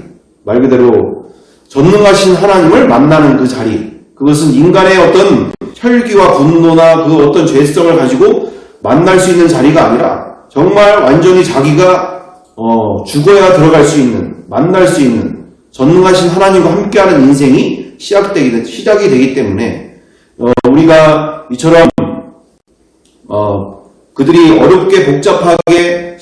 말 그대로 전능하신 하나님을 만나는 그 자리, 그것은 인간의 어떤 혈기와 분노나 그 어떤 죄성을 가지고 만날 수 있는 자리가 아니라 정말 완전히 자기가 죽어야 들어갈 수 있는, 만날 수 있는 전능하신 하나님과 함께하는 인생이 시작이 되기 때문에 우리가 이처럼 그들이 어렵게 복잡하게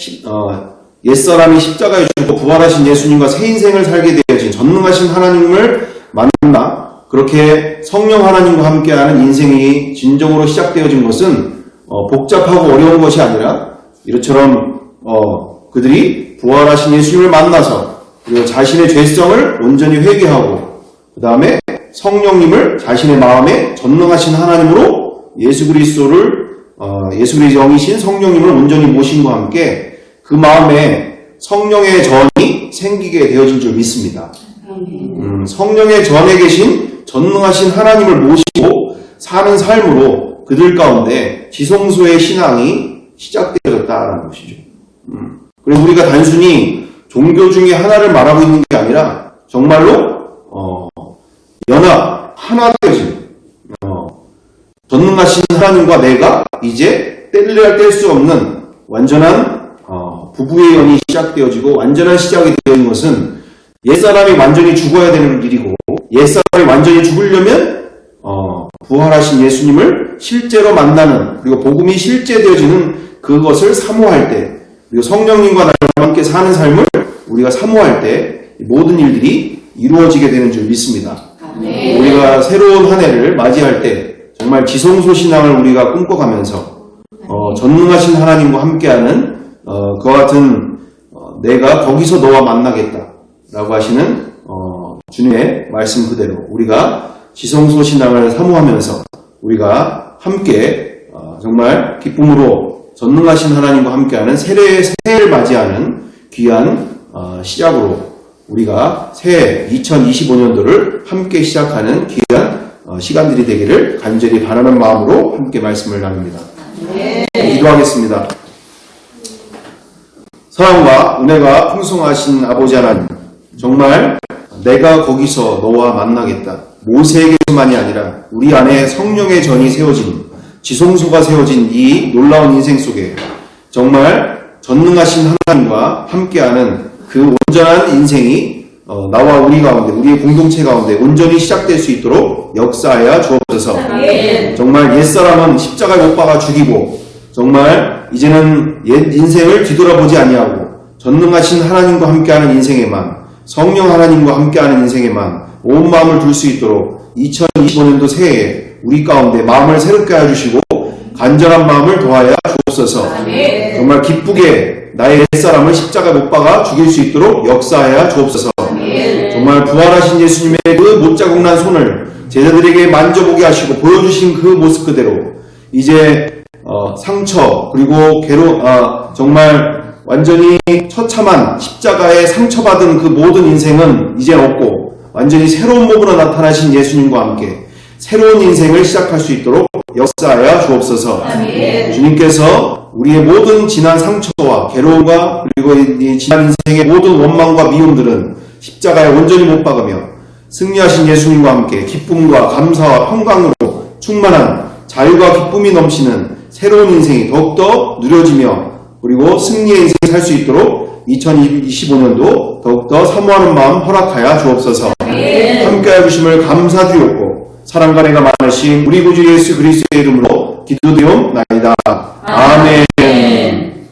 옛사람이 십자가에 죽고 부활하신 예수님과 새 인생을 살게 되어진 전능하신 하나님을 만나 그렇게 성령 하나님과 함께하는 인생이 진정으로 시작되어진 것은 복잡하고 어려운 것이 아니라 이처럼 그들이 부활하신 예수님을 만나서 그리고 자신의 죄성을 온전히 회개하고 그 다음에 성령님을 자신의 마음에 전능하신 하나님으로 예수 그리스도의 영이신 성령님을 온전히 모심과 함께 그 마음에 성령의 전이 생기게 되어진 줄 믿습니다. 성령의 전에 계신 전능하신 하나님을 모시고 사는 삶으로 그들 가운데 지성소의 신앙이 시작되어졌다는 것이죠. 그래서 우리가 단순히 종교 중에 하나를 말하고 있는 게 아니라 정말로 연합, 하나 되어진 전능하신 하나님과 내가 이제 뗄래야 뗄 수 없는 완전한 부부의 연이 시작되어지고 완전한 시작이 되어진 것은 옛사람이 완전히 죽어야 되는 일이고 옛사람이 완전히 죽으려면 부활하신 예수님을 실제로 만나는 그리고 복음이 실제되어지는 그것을 사모할 때 그리고 성령님과 나와 함께 사는 삶을 우리가 사모할 때 모든 일들이 이루어지게 되는 줄 믿습니다. 네. 우리가 새로운 한 해를 맞이할 때 정말 지성소 신앙을 우리가 꿈꿔가면서 전능하신 하나님과 함께하는 그와 같은 내가 거기서 너와 만나겠다 라고 하시는 주님의 말씀 그대로 우리가 지성소 신앙을 사모하면서 우리가 함께 정말 기쁨으로 전능하신 하나님과 함께하는 새해를 맞이하는 귀한 시작으로 우리가 새해 2025년도를 함께 시작하는 귀한 시간들이 되기를 간절히 바라는 마음으로 함께 말씀을 나눕니다. 네. 기도하겠습니다. 사랑과 은혜가 풍성하신 아버지 하나님, 정말 내가 거기서 너와 만나겠다. 모세에게만이 아니라 우리 안에 성령의 전이 세워진 지성소가 세워진 이 놀라운 인생 속에 정말 전능하신 하나님과 함께하는 그 온전한 인생이 나와 우리 가운데 우리의 공동체 가운데 온전히 시작될 수 있도록 역사하여 주옵소서. 정말 옛사람은 십자가에 못 박아 죽이고 정말 이제는 옛 인생을 뒤돌아보지 아니하고 전능하신 하나님과 함께하는 인생에만 성령 하나님과 함께하는 인생에만 온 마음을 둘 수 있도록 2025년도 새해에 우리 가운데 마음을 새롭게 해주시고 간절한 마음을 더하여 주옵소서. 정말 기쁘게 나의 옛사람을 십자가에 못 박아 죽일 수 있도록 역사하여 주옵소서. 정말 부활하신 예수님의 그 못자국난 손을 제자들에게 만져보게 하시고 보여주신 그 모습 그대로 이제 상처 그리고 정말 완전히 처참한 십자가에 상처받은 그 모든 인생은 이제 없고 완전히 새로운 몸으로 나타나신 예수님과 함께 새로운 인생을 시작할 수 있도록 역사하여 주옵소서. 주님께서 우리의 모든 지난 상처와 괴로움과 그리고 이 지난 인생의 모든 원망과 미움들은 십자가에 온전히 못 박으며 승리하신 예수님과 함께 기쁨과 감사와 평강으로 충만한 자유와 기쁨이 넘치는 새로운 인생이 더욱더 누려지며 그리고 승리의 인생을 살 수 있도록 2025년도 더욱더 사모하는 마음 허락하여 주옵소서. 함께하여 주심을 감사드리옵고 사랑과 은혜가 많으신 우리 구주 예수 그리스도의 이름으로 기도드리옵나이다. 아멘.